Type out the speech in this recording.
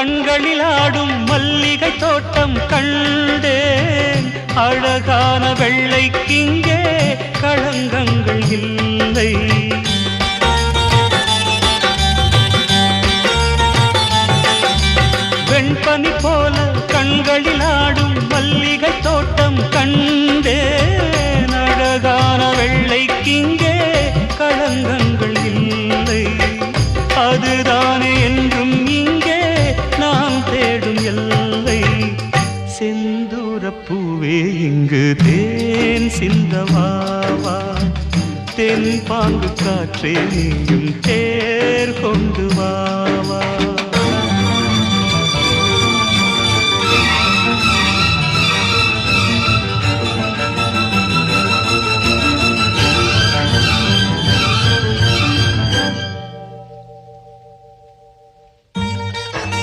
கண்களில் ஆடும் மல்லிகை தோட்டம் கண்டேன். அழகான வெள்ளைக்கிங்கே களங்கங்கள் இல்லை. வெண்பனி போல கண்களில் ஆடும் மல்லிகை தோட்டம் கண்டேன். அழகான வெள்ளைக்கிங்கே களங்கங்கள் இல்லை. அதுதானே என்றும் இங்கே நாம் தேடும் எல்லை. செந்தூரப்பூவே இங்கு தேன் சிந்தவாவா, தென் பாங்கு காற்றே நீயும் தேர் கொண்டு வா.